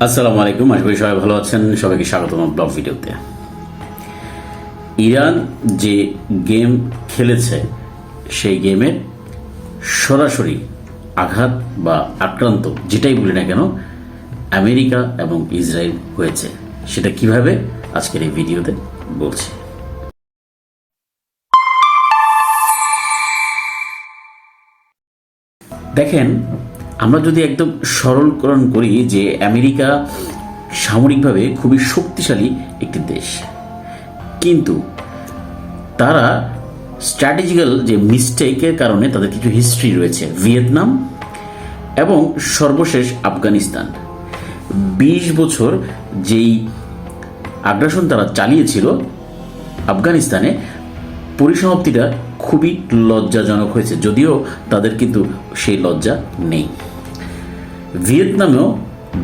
আসসালামু আলাইকুম। আশা করি সবাই ভালো আছেন। সবাইকে স্বাগত আমার ব্লগ ভিডিওতে। ইরান যে গেম খেলেছে সেই গেমে সরাসরি আঘাত বা আক্রান্ত যেটাই বলি না কেন আমেরিকা এবং ইসরায়েল হয়েছে। সেটা কিভাবে আজকের এই ভিডিওতে বলছি। দেখেন, আমরা যদি একদম সরলকরণ করি যে আমেরিকা সামরিকভাবে খুবই শক্তিশালী একটি দেশ, কিন্তু তারা স্ট্র্যাটেজিক্যাল যে মিস্টেকের কারণে তাদের কিছু হিস্ট্রি রয়েছে। ভিয়েতনাম এবং সর্বশেষ আফগানিস্তান ২০ বছর যেই আগ্রাসন তারা চালিয়েছিল আফগানিস্তানে, পরিসমাপ্তিটা খুবই লজ্জাজনক হয়েছে, যদিও তাদের কিন্তু সেই লজ্জা নেই। ভিয়েতনামেও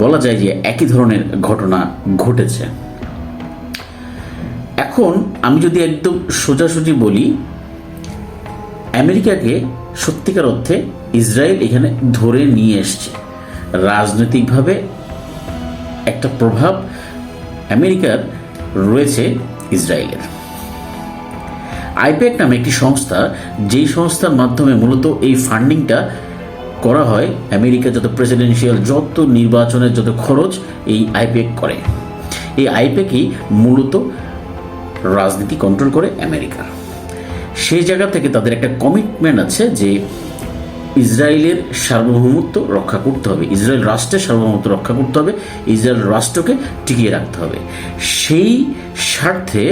বলা যায় যে একই ধরনের ঘটনা ঘটেছে। এখন আমি যদি একদম সোজাসুজি বলি, আমেরিকাকে সত্যিকার অর্থে ইসরায়েল এখানে ধরে নিয়ে এসছে। রাজনৈতিকভাবে একটা প্রভাব আমেরিকার রয়েছে ইসরায়েলের। আইপ্যাক নামে একটি সংস্থা, যেই সংস্থার মাধ্যমে মূলত এই ফান্ডিংটা করা হয়, আমেরিকা যত প্রেসিডেন্সিয়াল যত নির্বাচনের যত খরচ এই আইপ্যাক করে। এই আইপ্যাকই মূলত রাজনীতি কন্ট্রোল করে আমেরিকার। সেই জায়গা থেকে তাদের একটা কমিটমেন্ট আছে যে ইসরায়েলের সার্বভৌমত্ব রক্ষা করতে হবে, ইসরায়েল রাষ্ট্রের সার্বভৌমত্ব রক্ষা করতে হবে, ইসরায়েল রাষ্ট্রকে টিকিয়ে রাখতে হবে। সেই স্বার্থে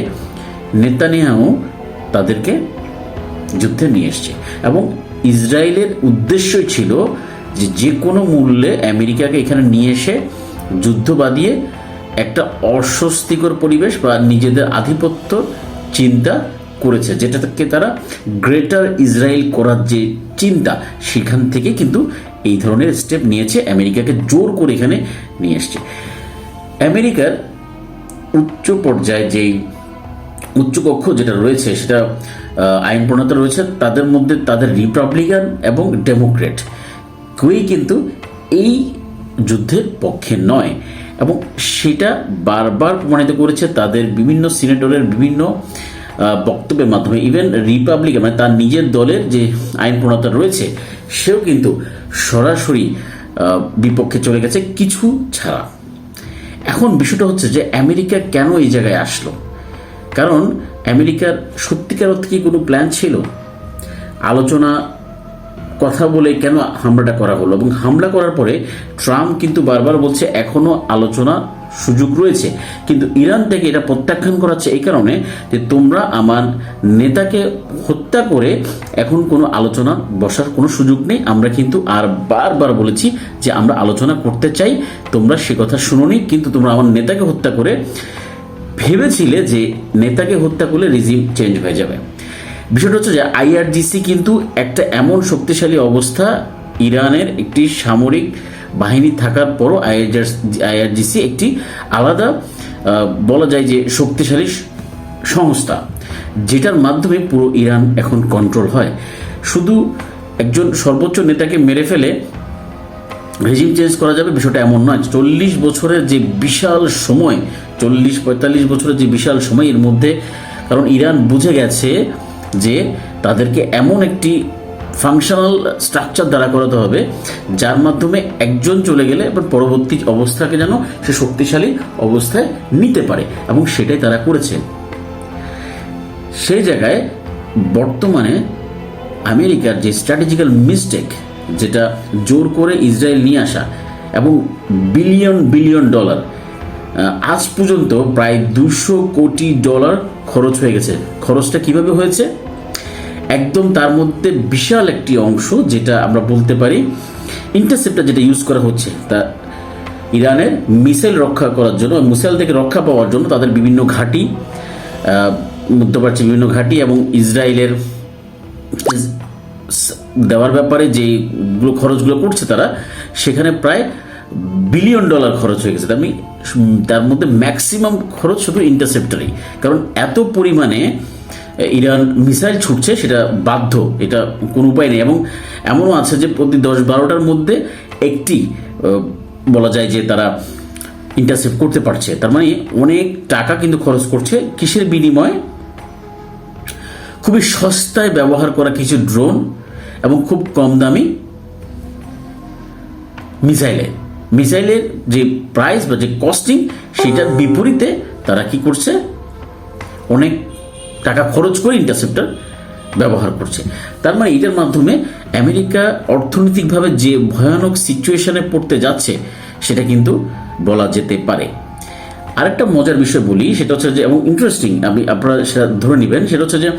নেতানিয়াহু তাদেরকে যুদ্ধে নিয়ে এসছে এবং ইসরায়েলের উদ্দেশ্যই ছিল যে যে কোনো মূল্যে আমেরিকাকে এখানে নিয়ে এসে যুদ্ধ বাঁধিয়ে একটা অস্বস্তিকর পরিবেশ বা নিজেদের আধিপত্য চিন্তা করেছে, যেটাকে তারা গ্রেটার ইসরায়েল করার যে চিন্তা, সেখান থেকে কিন্তু এই ধরনের স্টেপ নিয়েছে, আমেরিকাকে জোর করে এখানে নিয়ে এসছে। আমেরিকার উচ্চ পর্যায়ে যেই উচ্চকক্ষ যেটা রয়েছে, সেটা আইন প্রণেতা রয়েছে, তাদের মধ্যে তাদের রিপাবলিকান এবং ডেমোক্রেট কেউই কিন্তু এই যুদ্ধের পক্ষে নয়, এবং সেটা বারবার প্রমাণিত করেছে তাদের বিভিন্ন সিনেটরের বিভিন্ন বক্তব্যের মাধ্যমে। ইভেন রিপাবলিকান মানে তার নিজের দলের যে আইন প্রণেতা রয়েছে, সেও কিন্তু সরাসরি বিপক্ষে চলে গেছে কিছু ছাড়া। এখন বিষয়টা হচ্ছে যে আমেরিকা কেন এই জায়গায় আসলো? কারণ আমেরিকার সত্যিকার অর্থে কি কোনো প্ল্যান ছিল? আলোচনা কথা বলে কেন হামলাটা করা হলো? এবং হামলা করার পরে ট্রাম্প কিন্তু বারবার বলছে এখনো আলোচনা সুযোগ রয়েছে, কিন্তু ইরান থেকে এটা প্রত্যাখ্যান করাচ্ছে এই কারণে যে তোমরা আমার নেতাকে হত্যা করে এখন কোনো আলোচনা বসার কোনো সুযোগ নেই। আমরা কিন্তু আর বারবার বলেছি যে আমরা আলোচনা করতে চাই, তোমরা সে কথা শুনোনি, কিন্তু তোমরা আমার নেতাকে হত্যা করে ভেবেছিলে যে নেতাকে হত্যা করলে রিজিম চেঞ্জ হয়ে যাবে। বিষয়টা হচ্ছে যে আইআরজিসি কিন্তু একটা এমন শক্তিশালী অবস্থা, ইরানের একটি সামরিক বাহিনী থাকার পরও আইআরজিসি একটি আলাদা বলা যায় যে শক্তিশালী সংস্থা, যেটার মাধ্যমে পুরো ইরান এখন কন্ট্রোল হয়। শুধু একজন সর্বোচ্চ নেতাকে মেরে ফেলে রেজিম চেঞ্জ করা যাবে বিষয়টা এমন নয়। 40 বছরের যে বিশাল সময়, 40-45 বছরের যে বিশাল সময়, এর মধ্যে কারণ ইরান বুঝে গেছে যে তাদেরকে এমন একটি ফাংশনাল স্ট্রাকচার দ্বারা করাতে হবে যার মাধ্যমে একজন চলে গেলে এবার পরবর্তী অবস্থাকে যেন সে শক্তিশালী অবস্থায় নিতে পারে, এবং সেটাই তারা করেছে। সেই জায়গায় বর্তমানে আমেরিকার যে স্ট্র্যাটেজিক্যাল মিস্টেক, যেটা জোর করে ইসরায়েল নিয়ে আসা এবং বিলিয়ন বিলিয়ন ডলার, আজ পর্যন্ত প্রায় $200 কোটি খরচ হয়ে গেছে। খরচটা কিভাবে হয়েছে? একদম তার মধ্যে বিশাল একটি অংশ, যেটা আমরা বলতে পারি ইন্টারসেপ্টার যেটা ইউজ করা হচ্ছে, তা ইরানের মিসাইল রক্ষা করার জন্য, মিসাইল থেকে রক্ষা পাওয়ার জন্য তাদের বিভিন্ন ঘাঁটি, মধ্যপ্রাচ্যের বিভিন্ন ঘাঁটি এবং ইসরায়েলের দেওয়ার ব্যাপারে যেগুলো খরচগুলো করছে তারা, সেখানে প্রায় বিলিয়ন ডলার খরচ হয়ে গেছে। তার মধ্যে ম্যাক্সিমাম খরচ শুধু ইন্টারসেপ্টারই, কারণ এত পরিমাণে ইরান মিসাইল ছুটছে, সেটা বাধ্য, এটা কোনো উপায় নেই। এবং এমনও আছে যে প্রতি 10-12টার মধ্যে একটি বলা যায় যে তারা ইন্টারসেপ্ট করতে পারছে। তার মানে অনেক টাকা কিন্তু খরচ করছে কিসের বিনিময়ে? খুবই সস্তায় ব্যবহার করা কিছু ড্রোন এবং খুব কম দামি মিসাইলের যে প্রাইস বা যে কস্টিং, সেটার বিপরীতে তারা কি করছে? অনেক টাকা খরচ করে ইন্টারসেপ্টর ব্যবহার করছে। তার মানে এটার মাধ্যমে আমেরিকা অর্থনৈতিকভাবে যে ভয়ানক সিচুয়েশনে পড়তে যাচ্ছে সেটা কিন্তু বলা যেতে পারে। আরেকটা মজার বিষয় বলি, সেটা হচ্ছে যে, এবং ইন্টারেস্টিং, আপনারা সেটা ধরে নেবেন, সেটা হচ্ছে যে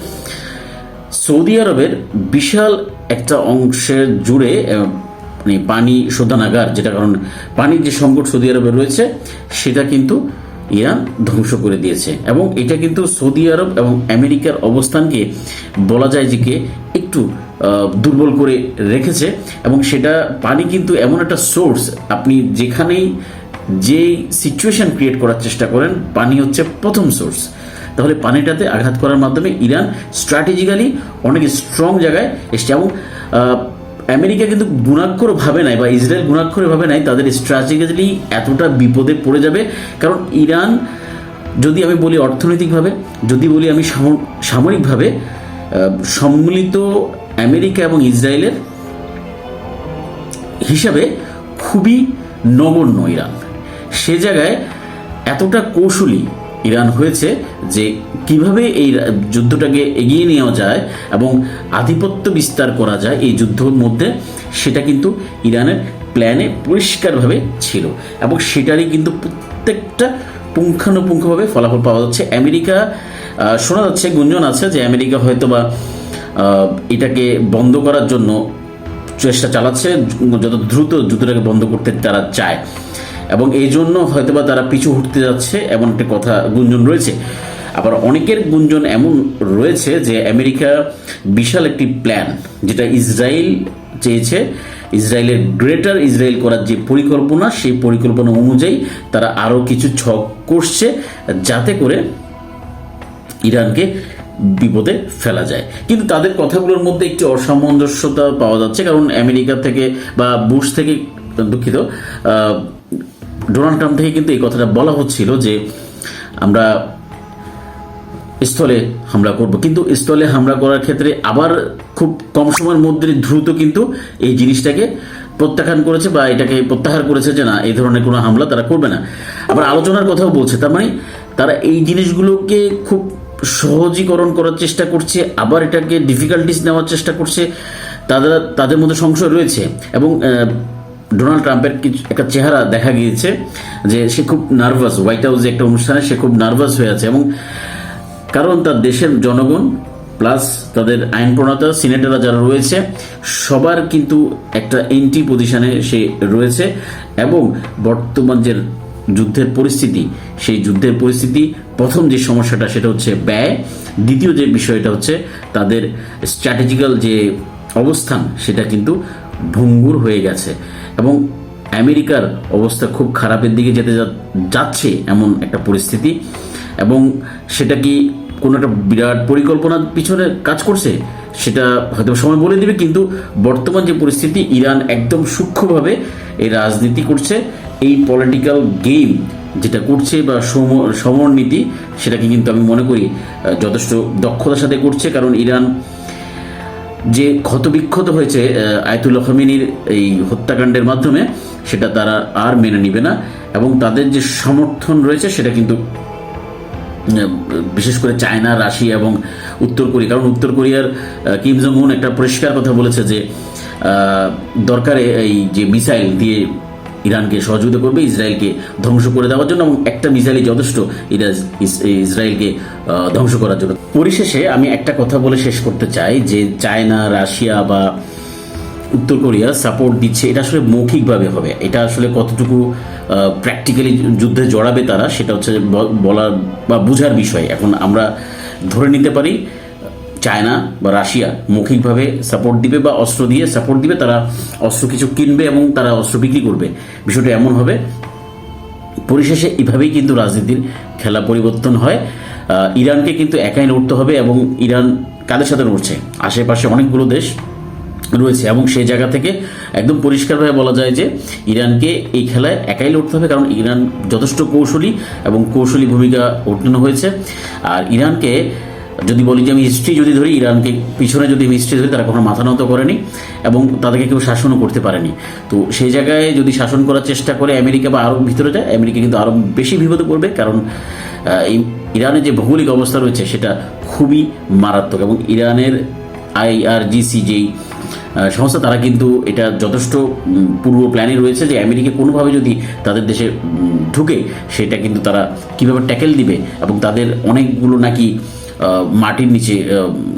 সৌদি আরবের বিশাল একটা অংশের জুড়ে মানে পানি শোধনাগার, যেটা কারণ পানির যে সংকট সৌদি আরবে রয়েছে সেটা কিন্তু ইরান ধ্বংস করে দিয়েছে। এবং এটা কিন্তু সৌদি আরব এবং আমেরিকার অবস্থানকে বলা যায় যে একটু দুর্বল করে রেখেছে। এবং সেটা পানি কিন্তু এমন একটা সোর্স, আপনি যেখানেই যে সিচুয়েশন ক্রিয়েট করার চেষ্টা করেন, পানি হচ্ছে প্রথম সোর্স। তাহলে পানিটাতে আঘাত করার মাধ্যমে ইরান স্ট্র্যাটেজিক্যালি অনেক স্ট্রং জায়গায় এসছে। এবং আমেরিকা কিন্তু গুণাক্ষর ভাবে নাই, বা ইসরায়েল গুণাক্ষরে ভাবে নাই তাদের স্ট্র্যাটেজিক্যালি এতটা বিপদে পড়ে যাবে। কারণ ইরান, যদি আমি বলি অর্থনৈতিকভাবে, যদি বলি আমি সামরিকভাবে, সম্মিলিত আমেরিকা এবং ইসরায়েলের হিসাবে খুবই নগণ্য ইরান। সে জায়গায় এতটা কৌশলী ইরান হয়েছে যে কিভাবে এই যুদ্ধটাকে এগিয়ে নেওয়া যায় এবং আধিপত্য বিস্তার করা যায় এই যুদ্ধের মধ্যে, সেটা কিন্তু ইরানের প্ল্যানে পরিষ্কারভাবে ছিল। এবং সেটারই কিন্তু প্রত্যেকটা পুঙ্খানুপুঙ্খভাবে ফলাফল পাওয়া যাচ্ছে। আমেরিকা, শোনা যাচ্ছে, গুঞ্জন আছে যে আমেরিকা হয়তো বা এটাকে বন্ধ করার জন্য চেষ্টা চালাচ্ছে, যত দ্রুত যুদ্ধটাকে বন্ধ করতে তারা চায়, এবং এই জন্য হয়তোবা তারা পিছু হটতে যাচ্ছে, এমন একটা কথা গুঞ্জন রয়েছে। আবার অনেকের গুঞ্জন এমন রয়েছে যে আমেরিকা বিশাল একটি প্ল্যান, যেটা ইসরায়েল চেয়েছে, ইসরায়েলের গ্রেটার ইসরায়েল করার যে পরিকল্পনা, সেই পরিকল্পনা অনুযায়ী তারা আরও কিছু ছক করছে যাতে করে ইরানকে বিপদে ফেলা যায়। কিন্তু তাদের কথাগুলোর মধ্যে একটি অসামঞ্জস্যতা পাওয়া যাচ্ছে, কারণ আমেরিকা থেকে বা বুশ থেকে, দুঃখিত, ডোনাল্ড ট্রাম্প থেকে কিন্তু এই কথাটা বলা হচ্ছিল যে আমরা স্থলে হামলা করব, কিন্তু স্থলে হামলা করার ক্ষেত্রে আবার খুব কম সময়ের মধ্যে দ্রুত কিন্তু এই জিনিসটাকে প্রত্যাখ্যান করেছে, বা এটাকে প্রত্যাহার করেছে যে না, এই ধরনের কোনো হামলা তারা করবে না। আবার আলোচনার কথাও বলছে। তার মানে তারা এই জিনিসগুলোকে খুব সহজীকরণ করার চেষ্টা করছে, আবার এটাকে ডিফিকাল্টিস নেওয়ার চেষ্টা করছে। তাদের মধ্যে সংশয় রয়েছে। এবং ডোনাল্ড ট্রাম্পের একটা চেহারা দেখা গিয়েছে যে সে খুব নার্ভাস। হোয়াইট হাউসে একটা অনুষ্ঠানে সে খুব নার্ভাস হয়ে আছে, এবং কারণ তার দেশের জনগণ প্লাস তাদের আইন প্রণেতা, সিনেটররা যারা রয়েছে, সবার কিন্তু একটা এন্টি পজিশনে সে রয়েছে। এবং বর্তমান যে যুদ্ধের পরিস্থিতি, সেই যুদ্ধের পরিস্থিতি, প্রথম যে সমস্যাটা সেটা হচ্ছে ব্যয়, দ্বিতীয় যে বিষয়টা হচ্ছে তাদের স্ট্র্যাটেজিক্যাল যে অবস্থান, সেটা কিন্তু ভঙ্গুর হয়ে গেছে। এবং আমেরিকার অবস্থা খুব খারাপের দিকে যেতে যাচ্ছে এমন একটা পরিস্থিতি। এবং সেটা কি কোনো একটা বিরাট পরিকল্পনার পিছনে কাজ করছে, সেটা হয়তো সময় বলে দিবে। কিন্তু বর্তমান যে পরিস্থিতি, ইরান একদম সূক্ষ্মভাবে এই রাজনীতি করছে, এই পলিটিক্যাল গেম যেটা করছে বা সমরনীতি, সেটাকে কিন্তু আমি মনে করি যথেষ্ট দক্ষতার সাথে করছে। কারণ ইরান যে ক্ষতবিক্ষত হয়েছে আয়াতুল্লাহ খামেনির এই হত্যাকাণ্ডের মাধ্যমে, সেটা তারা আর মেনে নিবে না। এবং তাদের যে সমর্থন রয়েছে সেটা কিন্তু বিশেষ করে চায়না, রাশিয়া এবং উত্তর কোরিয়া। কারণ উত্তর কোরিয়ার কিম জং উন একটা পরিষ্কার কথা বলেছে যে দরকারে এই যে মিসাইল দিয়ে ইরানকে সহযোগিতা করবে ইসরায়েলকে ধ্বংস করে দেওয়ার জন্য, এবং একটা মিসাইলই যথেষ্ট ইসরায়েলকে ধ্বংস করার জন্য। পরিশেষে আমি একটা কথা বলে শেষ করতে চাই যে চায়না, রাশিয়া বা উত্তর কোরিয়া সাপোর্ট দিচ্ছে, এটা আসলে মৌখিকভাবে হবে। এটা আসলে কতটুকু প্র্যাকটিক্যালি যুদ্ধে জড়াবে তারা, সেটা হচ্ছে বলার বা বোঝার বিষয়। এখন আমরা ধরে নিতে পারি চায়না বা রাশিয়া মৌখিকভাবে সাপোর্ট দিবে বা অস্ত্র দিয়ে সাপোর্ট দিবে, তারা অস্ত্র কিছু কিনবে এবং তারা অস্ত্র বিক্রি করবে, বিষয়টা এমন হবে। পরিশেষে এভাবেই কিন্তু রাজনীতির খেলা পরিবর্তন হয়। ইরানকে কিন্তু একাই লড়তে হবে, এবং ইরান কাদের সাথে লড়ছে? আশেপাশে অনেকগুলো দেশ, রয়েছে, এবং সেই জায়গা থেকে একদম পরিষ্কারভাবে বলা যায় যে ইরানকে এই খেলায় একাই লড়তে হবে, কারণ ইরান যথেষ্ট কৌশলী এবং কৌশলী ভূমিকা উত্তীর্ণ হয়েছে। আর ইরানকে যদি বলি যে আমি হিস্ট্রি যদি ধরি, ইরানকে পিছনে যদি আমি হিস্ট্রি ধরি, তারা কখনো মাথা নত করেনি এবং তাদেরকে কেউ শাসনও করতে পারেনি। তো সেই জায়গায় যদি শাসন করার চেষ্টা করে আমেরিকা বা আরও ভিতরে যায়, আমেরিকা কিন্তু আরও বেশি বিপদে পড়বে, কারণ এই ইরানের যে ভৌগোলিক অবস্থা রয়েছে সেটা খুবই মারাত্মক। এবং ইরানের IRGC যেই সংস্থা, তারা কিন্তু এটা যথেষ্ট পূর্ব প্ল্যানে রয়েছে যে আমেরিকা কোনোভাবে যদি তাদের দেশে ঢুকে, সেটা কিন্তু তারা কীভাবে ট্যাকেল দিবে। এবং তাদের অনেকগুলো নাকি মাটির নিচে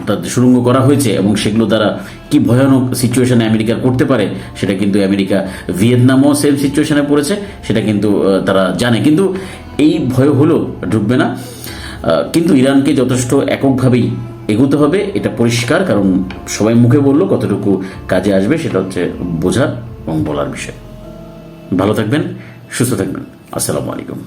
তাদের সুড়ঙ্গ করা হয়েছে, এবং সেগুলো দ্বারা কি ভয়ানক সিচুয়েশনে আমেরিকা করতে পারে সেটা কিন্তু আমেরিকা, ভিয়েতনামও সেম সিচুয়েশনে পড়েছে, সেটা কিন্তু তারা জানে। কিন্তু এই ভয় হলো ঢুকবে না, কিন্তু ইরানকে যথেষ্ট এককভাবেই এগোতে হবে, এটা পরিষ্কার। কারণ সবাই মুখে বললো, কতটুকু কাজে আসবে সেটা হচ্ছে বোঝার এবং বলার বিষয়। ভালো থাকবেন, সুস্থ থাকবেন। আসসালামু আলাইকুম।